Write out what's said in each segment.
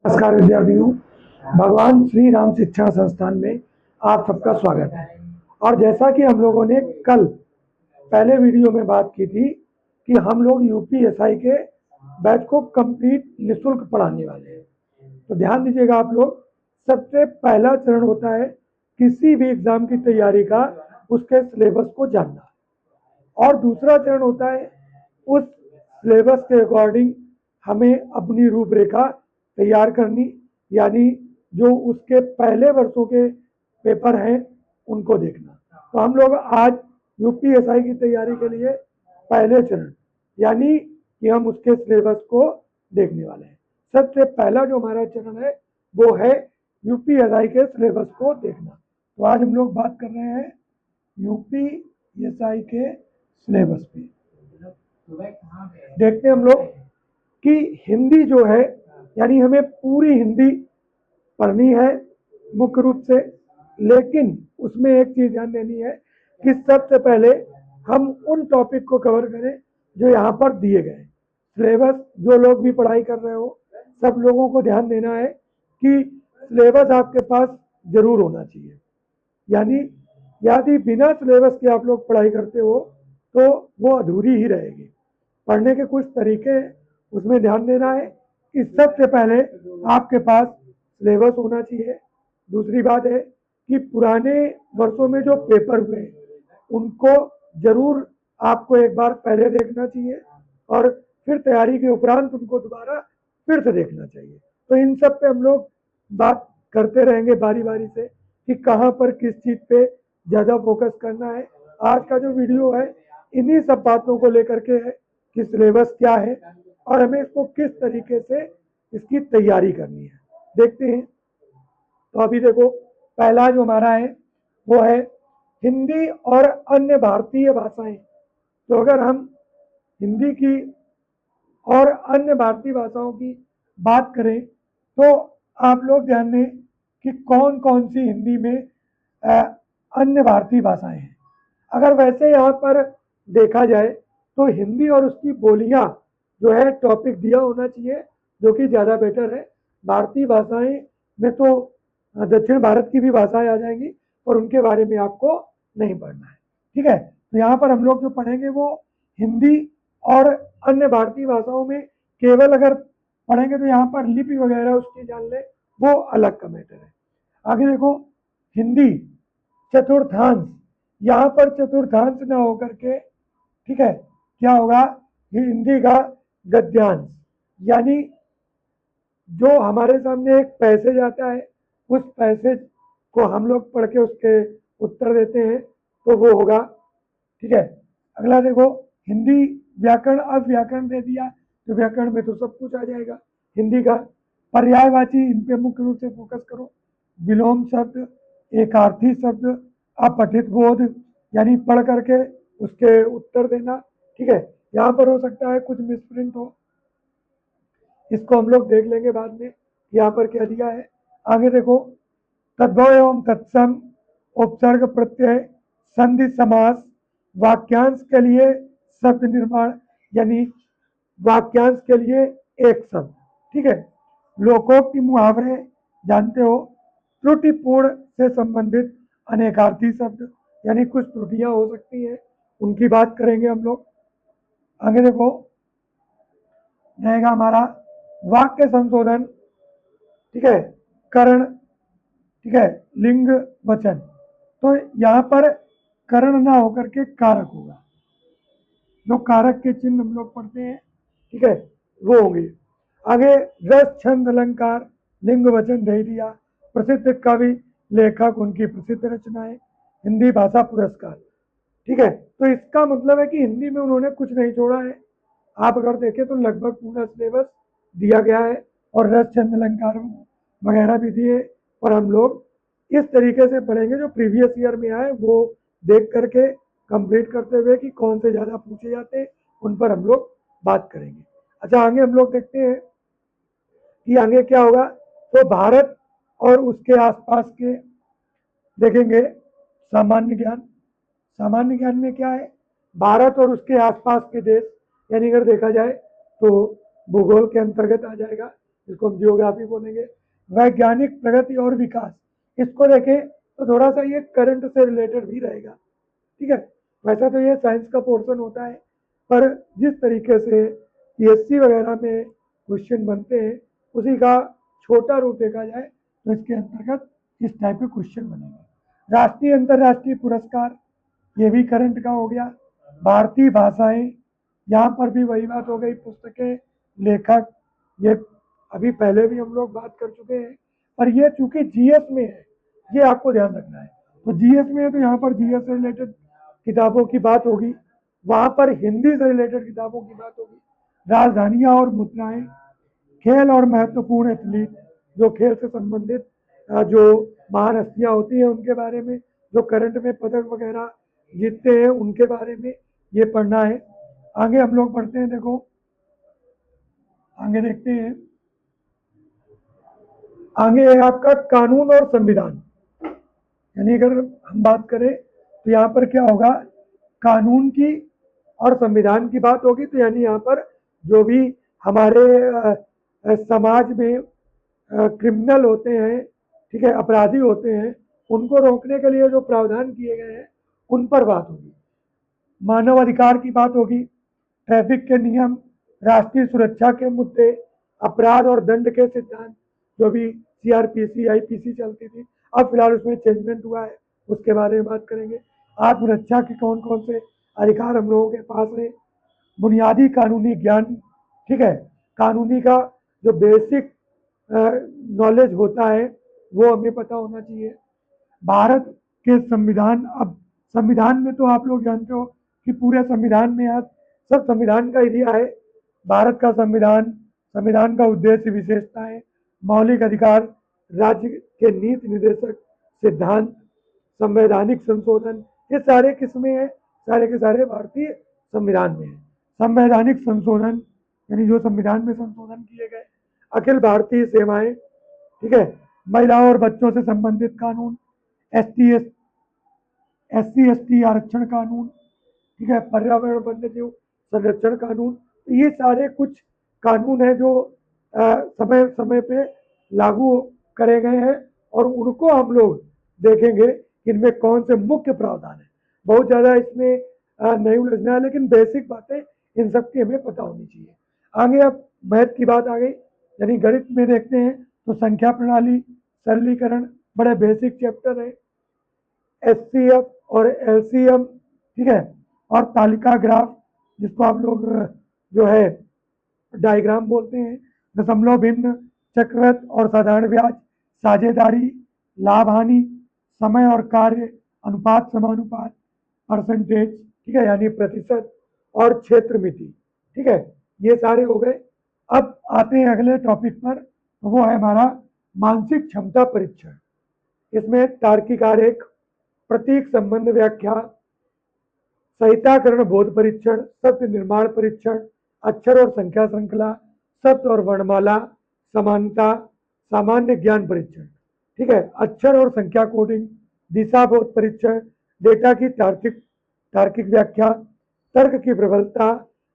नमस्कार विद्यार्थियों, भगवान श्री राम शिक्षा संस्थान में आप सबका स्वागत है। और जैसा कि हम लोगों ने कल पहले वीडियो में बात की थी कि हम लोग यूपीएसआई के बैच को कंप्लीट निःशुल्क पढ़ाने वाले हैं, तो ध्यान दीजिएगा आप लोग। सबसे पहला चरण होता है किसी भी एग्जाम की तैयारी का, उसके सिलेबस को जानना। और दूसरा चरण होता है उस सिलेबस के अकॉर्डिंग हमें अपनी रूपरेखा तैयार करनी, यानी जो उसके पहले वर्षों के पेपर हैं उनको देखना। तो हम लोग आज यूपीएसआई की तैयारी के लिए पहले चरण यानी कि हम उसके सिलेबस को देखने वाले हैं। सबसे पहला जो हमारा चरण है वो है यूपीएसआई के सिलेबस को देखना। तो आज हम लोग बात कर रहे हैं यूपीएसआई के सिलेबस पे। देखते हैं हम लोग कि हिंदी जो है, यानी हमें पूरी हिंदी पढ़नी है मुख्य रूप से, लेकिन उसमें एक चीज ध्यान देनी है कि सबसे पहले हम उन टॉपिक को कवर करें जो यहाँ पर दिए गए सिलेबस। जो लोग भी पढ़ाई कर रहे हो, सब लोगों को ध्यान देना है कि सिलेबस आपके पास जरूर होना चाहिए। यानी यदि बिना सिलेबस के आप लोग पढ़ाई करते हो तो वो अधूरी ही रहेगी। पढ़ने के कुछ तरीके उसमें ध्यान देना है कि सबसे पहले आपके पास सिलेबस होना चाहिए। दूसरी बात है कि पुराने वर्षों में जो पेपर हुए उनको जरूर आपको एक बार पहले देखना चाहिए और फिर तैयारी के उपरांत उनको दोबारा फिर से देखना चाहिए। तो इन सब पे हम लोग बात करते रहेंगे बारी बारी से कि कहाँ पर किस चीज़ पे ज़्यादा फोकस करना है। आज का जो वीडियो है इन्हीं सब बातों को लेकर के है कि सिलेबस क्या है और हमें इसको किस तरीके से इसकी तैयारी करनी है। देखते हैं। तो अभी देखो, पहला जो हमारा है वो है हिंदी और अन्य भारतीय भाषाएं। तो अगर हम हिंदी की और अन्य भारतीय भाषाओं की बात करें तो आप लोग ध्यान दें कि कौन कौन सी हिंदी में अन्य भारतीय भाषाएं हैं। अगर वैसे यहाँ पर देखा जाए तो हिंदी और उसकी बोलियां जो है टॉपिक दिया होना चाहिए, जो कि ज़्यादा बेटर है। भारतीय भाषाएं में तो दक्षिण भारत की भी भाषाएं आ जाएंगी और उनके बारे में आपको नहीं पढ़ना है। ठीक है, तो यहाँ पर हम लोग जो पढ़ेंगे वो हिंदी और अन्य भारतीय भाषाओं में केवल अगर पढ़ेंगे तो यहाँ पर लिपि वगैरह उसकी जान ले, वो अलग का मैटर है। आगे देखो, हिंदी चतुर्थांश, यहाँ पर चतुर्थांश ना होकर के, ठीक है, क्या होगा, हिंदी का गद्यांश। यानी जो हमारे सामने एक पैसेज आता है उस पैसेज को हम लोग पढ़ के उसके उत्तर देते हैं, तो वो होगा। ठीक है, अगला देखो, हिंदी व्याकरण, अब व्याकरण दे दिया तो व्याकरण में तो सब कुछ आ जाएगा हिंदी का। पर्यायवाची, इन पे मुख्य रूप से फोकस करो। विलोम शब्द, एकार्थी शब्द, अपठित बोध, यानी पढ़ करके उसके उत्तर देना। ठीक है, यहाँ पर हो सकता है कुछ मिसप्रिंट हो, इसको हम लोग देख लेंगे बाद में यहाँ पर क्या दिया है। आगे देखो, तद्भव एवं तत्सम, उपसर्ग प्रत्यय, संधि समास, वाक्यांश के लिए शब्द निर्माण, यानी वाक्यांश के लिए एक शब्द। ठीक है, लोकोक्ति मुहावरे जानते हो, त्रुटिपूर्ण से संबंधित अनेकार्थी शब्द, यानी कुछ त्रुटियां हो सकती हैं, उनकी बात करेंगे हम लोग। आगे देखो, रहेगा हमारा वाक्य संशोधन, ठीक है, करण, ठीक है, लिंग वचन। तो यहाँ पर करण ना होकर के कारक होगा, जो कारक के चिन्ह हम लोग पढ़ते हैं, ठीक है, वो होंगे। आगे रस छंद अलंकार, लिंग वचन दे दिया, प्रसिद्ध कवि लेखक उनकी प्रसिद्ध रचनाएं, हिंदी भाषा पुरस्कार। ठीक है, तो इसका मतलब है कि हिंदी में उन्होंने कुछ नहीं छोड़ा है। आप अगर देखें तो लगभग पूरा सिलेबस दिया गया है और रस छंद अलंकार वगैरह भी दिए, और हम लोग इस तरीके से पढ़ेंगे जो प्रीवियस ईयर में आए वो देख करके कंप्लीट करते हुए कि कौन से ज़्यादा पूछे जाते हैं उन पर हम लोग बात करेंगे। अच्छा, आगे हम लोग देखते हैं कि आगे क्या होगा। तो भारत और उसके आसपास के देखेंगे। सामान्य ज्ञान, सामान्य ज्ञान में क्या है, भारत और उसके आसपास के देश, यानी अगर देखा जाए तो भूगोल के अंतर्गत आ जाएगा। जिसको हम जियोग्राफी बोलेंगे, वैज्ञानिक प्रगति और विकास, इसको देखें तो थोड़ा सा ये करंट से रिलेटेड भी रहेगा, ठीक है। वैसा तो ये साइंस का पोर्शन होता है, पर जिस तरीके से पीएससी वगैरह में क्वेश्चन बनते हैं उसी का छोटा रूप देखा जाए तो इसके अंतर्गत इस टाइप के क्वेश्चन बनेंगे। राष्ट्रीय अंतर्राष्ट्रीय पुरस्कार, ये भी करंट का हो गया। भारतीय भाषाएं, यहाँ पर भी वही बात हो गई, पुस्तकें, लेखक, ये अभी पहले भी हम लोग बात कर चुके हैं, पर ये चूंकि जीएस में है, ये आपको ध्यान रखना है। तो जीएस में है तो यहाँ पर जीएस से रिलेटेड किताबों की बात होगी, वहां पर हिंदी से रिलेटेड किताबों की बात होगी। राजधानियां और मुद्राएं, खेल और महत्वपूर्ण एथलीट, जो खेल से संबंधित जो महान हस्तियां होती हैं उनके बारे में, जो करंट में पदक वगैरह जीतते हैं उनके बारे में ये पढ़ना है। आगे हम लोग पढ़ते हैं, देखो आगे देखते हैं। आगे है आपका कानून और संविधान, यानी अगर हम बात करें तो यहाँ पर क्या होगा, कानून की और संविधान की बात होगी, तो यानी यहाँ पर जो भी हमारे समाज में क्रिमिनल होते हैं, ठीक है, अपराधी होते हैं, उनको रोकने के लिए जो प्रावधान किए गए हैं उन पर बात होगी। मानव अधिकार की बात होगी, ट्रैफिक के नियम, राष्ट्रीय सुरक्षा के मुद्दे, अपराध और दंड के सिद्धांत, जो भी सीआरपीसी आईपीसी चलती थी, अब फिलहाल उसमें चेंजमेंट हुआ है, उसके बारे में बात करेंगे। आत्मरक्षा के कौन कौन से अधिकार हम लोगों के पास है, बुनियादी कानूनी ज्ञान, ठीक है, कानूनी का जो बेसिक नॉलेज होता है वो हमें पता होना चाहिए। भारत के संविधान, अब संविधान में तो आप लोग जानते हो कि पूरे संविधान में आज सब संविधान का ही दिया है। भारत का संविधान, संविधान का उद्देश्य, विशेषताएं, मौलिक अधिकार, राज्य के नीति निर्देशक सिद्धांत, संवैधानिक संशोधन, ये सारे किसमें है, सारे के सारे भारतीय संविधान में है। संवैधानिक संशोधन यानी जो संविधान में संशोधन किए गए, अखिल भारतीय सेवाएं, ठीक है, महिलाओं और बच्चों से संबंधित कानून, एससी एसटी आरक्षण कानून, ठीक है, पर्यावरण वन्य जीव संरक्षण कानून, ये सारे कुछ कानून है जो समय समय पे लागू करे गए हैं और उनको हम लोग देखेंगे इनमें कौन से मुख्य प्रावधान है। बहुत ज़्यादा इसमें नहीं उलझना है, लेकिन बेसिक बातें इन सब की हमें पता होनी चाहिए। आगे अब मैथ की बात आ गई, यानी गणित में देखते हैं तो संख्या प्रणाली, सरलीकरण, बड़े बेसिक चैप्टर है। एचसीएफ और एलसीएम, ठीक है, और तालिका ग्राफ, जिसको आप लोग जो है डायग्राम बोलते हैं, दशमलव भिन्न, चक्रवृत्त और साधारण ब्याज, साझेदारी, लाभ हानि, समय और कार्य अनुपात समानुपात, परसेंटेज, ठीक है, यानी प्रतिशत, और क्षेत्र मिति, ठीक है, ये सारे हो गए। अब आते हैं अगले टॉपिक पर, तो वो है हमारा मानसिक क्षमता परीक्षण। इसमें तार्किक आरेख, प्रतीक संबंध व्याख्या, संहिताकरण बोध परीक्षण, शब्द निर्माण परीक्षण, अक्षर और संख्या श्रृंखला, शब्द और वर्णमाला समानता, सामान्य ज्ञान परीक्षण, ठीक है, अक्षर और संख्या कोडिंग, दिशा बोध परीक्षण, डेटा की तार्किक व्याख्या, तर्क की प्रबलता,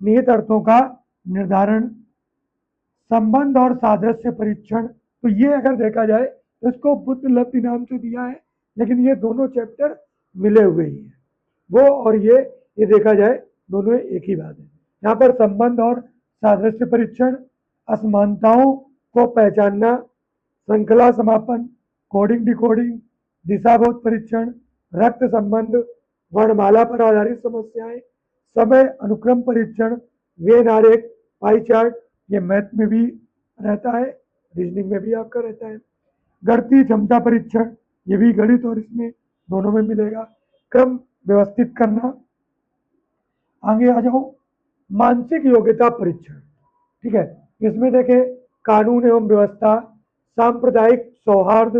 निहित अर्थों का निर्धारण, संबंध और सादृश्य परीक्षण। तो ये अगर देखा जाए तो इसको बुद्ध लब्धि नाम से दिया है, लेकिन ये दोनों चैप्टर मिले हुए ही हैं। वो और ये देखा जाए दोनों एक ही बात है। यहाँ पर संबंध और सादृश्य परीक्षण, असमानताओं को पहचानना, श्रृंखला समापन, कोडिंग डिकोडिंग, दिशाबोध परीक्षण, रक्त संबंध, वर्णमाला पर आधारित समस्याएं, समय अनुक्रम परीक्षण, वेन आरेख, पाई चार्ट, ये मैथ में भी रहता है, रीजनिंग में भी आपका रहता है। गणितीय क्षमता परीक्षण, ये भी गणित और इसमें दोनों में मिलेगा। क्रम व्यवस्थित करना। आगे आ जाओ, मानसिक योग्यता परीक्षण, ठीक है, इसमें देखें कानून एवं व्यवस्था, सांप्रदायिक सौहार्द,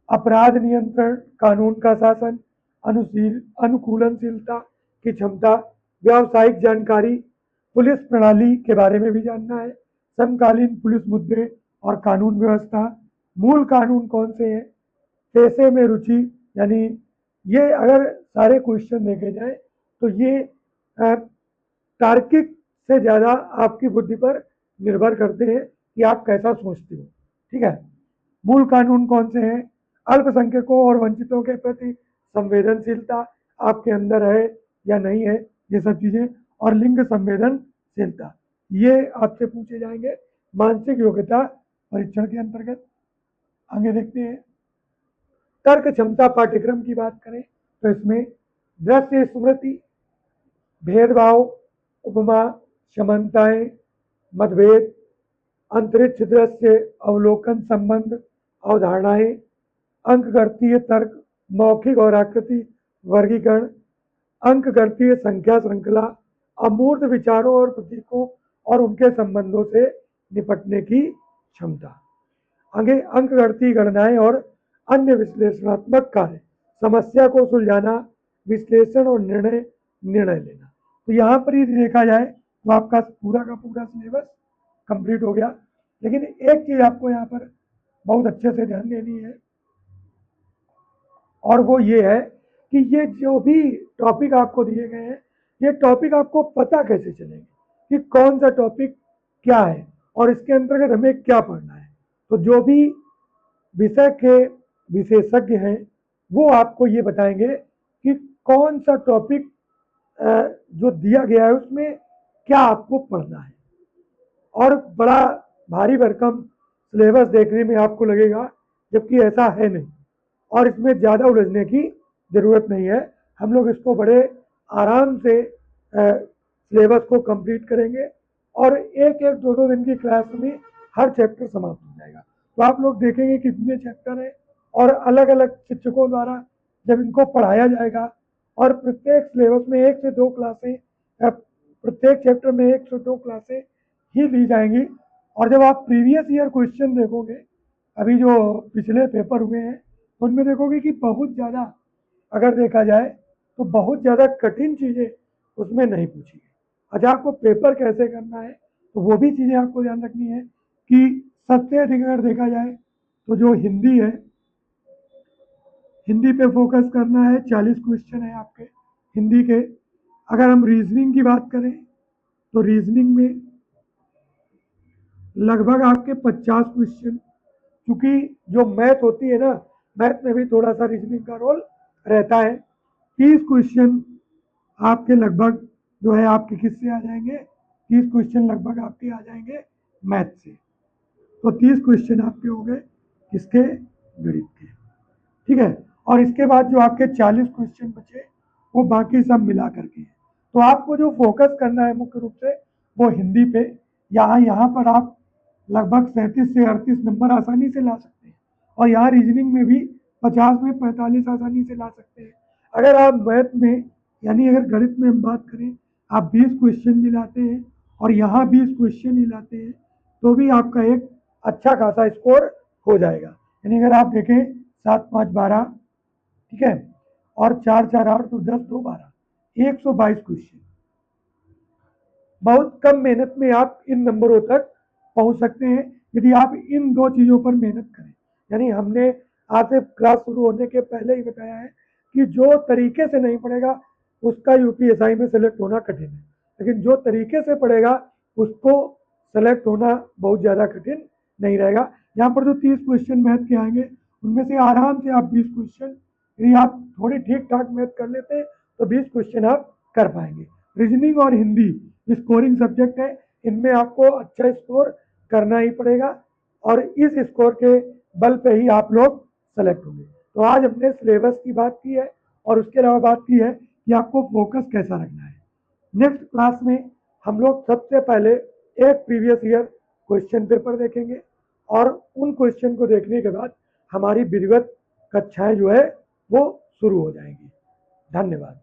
अपराध नियंत्रण, कानून का शासन, अनुकूलनशीलता की क्षमता, व्यावसायिक जानकारी, पुलिस प्रणाली के बारे में भी जानना है, समकालीन पुलिस मुद्दे और कानून व्यवस्था, मूल कानून कौन से हैं, पेशे में रुचि, यानी ये अगर सारे क्वेश्चन देखे जाए तो ये तार्किक से ज़्यादा आपकी बुद्धि पर निर्भर करते हैं कि आप कैसा सोचते हो। ठीक है, मूल कानून कौन से हैं, अल्पसंख्यकों और वंचितों के प्रति संवेदनशीलता आपके अंदर है या नहीं है, ये सब चीजें, और लिंग संवेदनशीलता, ये आपसे पूछे जाएंगे मानसिक योग्यता परीक्षण के अंतर्गत। आगे देखते हैं, तर्क क्षमता पाठ्यक्रम की बात करें तो इसमें दृश्य स्मृति, भेदभाव, उपमा, समानताएं, मतभेद, अंतरिक्ष दृश्य, अवलोकन संबंध, अवधारणाएं, अंकगणितीय तर्क, मौखिक और आकृति वर्गीकरण, अंकगणितीय संख्या श्रृंखला, अमूर्त विचारों और प्रतीकों और उनके संबंधों से निपटने की क्षमता। आगे अंकगणितीय गणनाएं और अन्य विश्लेषणात्मक कार्य, समस्या को सुलझाना, विश्लेषण और निर्णय लेना। तो यहाँ पर ही देखा जाए तो आपका पूरा का पूरा सिलेबस कंप्लीट हो गया। लेकिन एक चीज आपको यहाँ पर बहुत अच्छे से ध्यान देनी है, और वो ये है कि ये जो भी टॉपिक आपको दिए गए हैं, ये टॉपिक आपको पता कैसे चलेंगे कि कौन सा टॉपिक क्या है और इसके अंतर्गत हमें क्या पढ़ना है। तो जो भी विषय के विशेषज्ञ हैं वो आपको ये बताएंगे कि कौन सा टॉपिक जो दिया गया है उसमें क्या आपको पढ़ना है। और बड़ा भारी भरकम सिलेबस देखने में आपको लगेगा, जबकि ऐसा है नहीं, और इसमें ज़्यादा उलझने की ज़रूरत नहीं है। हम लोग इसको बड़े आराम से सिलेबस को कंप्लीट करेंगे और एक एक दो दो दिन की क्लास में हर चैप्टर समाप्त हो जाएगा। तो आप लोग देखेंगे कितने चैप्टर हैं, और अलग अलग शिक्षकों द्वारा जब इनको पढ़ाया जाएगा, और प्रत्येक सिलेबस में 1 से 2 क्लासें, प्रत्येक चैप्टर में 1 से 2 क्लासें ही ली जाएंगी। और जब आप प्रीवियस ईयर क्वेश्चन देखोगे, अभी जो पिछले पेपर हुए हैं उनमें देखोगे कि बहुत ज़्यादा, अगर देखा जाए तो बहुत ज़्यादा कठिन चीज़ें उसमें नहीं पूछी गई। अच्छा, आपको पेपर कैसे करना है तो वो भी चीज़ें आपको ध्यान रखनी है कि सबसे अधिक अगर देखा जाए तो जो हिंदी है, हिंदी पे फोकस करना है, 40 क्वेश्चन है आपके हिंदी के। अगर हम रीजनिंग की बात करें तो रीजनिंग में लगभग आपके 50 क्वेश्चन, क्योंकि जो मैथ होती है ना, मैथ में भी थोड़ा सा रीजनिंग का रोल रहता है। 30 क्वेश्चन आपके लगभग जो है आपके किससे आ जाएंगे, 30 क्वेश्चन लगभग आपके आ जाएंगे मैथ से। तो 30 क्वेश्चन आपके हो गए किसके, गणित के। ठीक है, और इसके बाद जो आपके 40 क्वेश्चन बचे वो बाकी सब मिला करके है। तो आपको जो फोकस करना है मुख्य रूप से वो हिंदी पे। यहाँ पर आप लगभग 37 से 38 नंबर आसानी से ला सकते हैं, और यहाँ रीजनिंग में भी 50 में 45 आसानी से ला सकते हैं। अगर आप मैथ में यानी अगर गणित में हम बात करें, आप 20 क्वेश्चन भी लाते हैं और यहाँ 20 क्वेश्चन ही लाते हैं तो भी आपका एक अच्छा खासा स्कोर हो जाएगा। यानी अगर आप देखें 7 5 12, ठीक है, और 4 4 8 तो 10 2 12, 122 क्वेश्चन। बहुत कम मेहनत में आप इन नंबरों तक पहुंच सकते हैं यदि आप इन दो चीज़ों पर मेहनत करें। यानी हमने आपसे क्लास शुरू होने के पहले ही बताया है कि जो तरीके से नहीं पढ़ेगा उसका यूपीएसआई में सेलेक्ट होना कठिन है, लेकिन जो तरीके से पढ़ेगा उसको सेलेक्ट होना बहुत ज़्यादा कठिन नहीं रहेगा। यहाँ पर जो 30 क्वेश्चन मैथ के आएंगे उनमें से आराम से आप 20 क्वेश्चन, यदि आप थोड़ी ठीक ठाक मैथ कर लेते हैं तो 20 क्वेश्चन आप कर पाएंगे। रीजनिंग और हिंदी स्कोरिंग सब्जेक्ट है, इनमें आपको अच्छा स्कोर करना ही पड़ेगा, और इस स्कोर के बल पे ही आप लोग सेलेक्ट होंगे। तो आज हमने सिलेबस की बात की है और उसके अलावा बात की है कि आपको फोकस कैसा रखना है। नेक्स्ट क्लास में हम लोग सबसे पहले एक प्रीवियस ईयर क्वेश्चन पेपर देखेंगे, और उन क्वेश्चन को देखने के बाद हमारी विधिवत कक्षाएं जो है वो शुरू हो जाएंगी। धन्यवाद।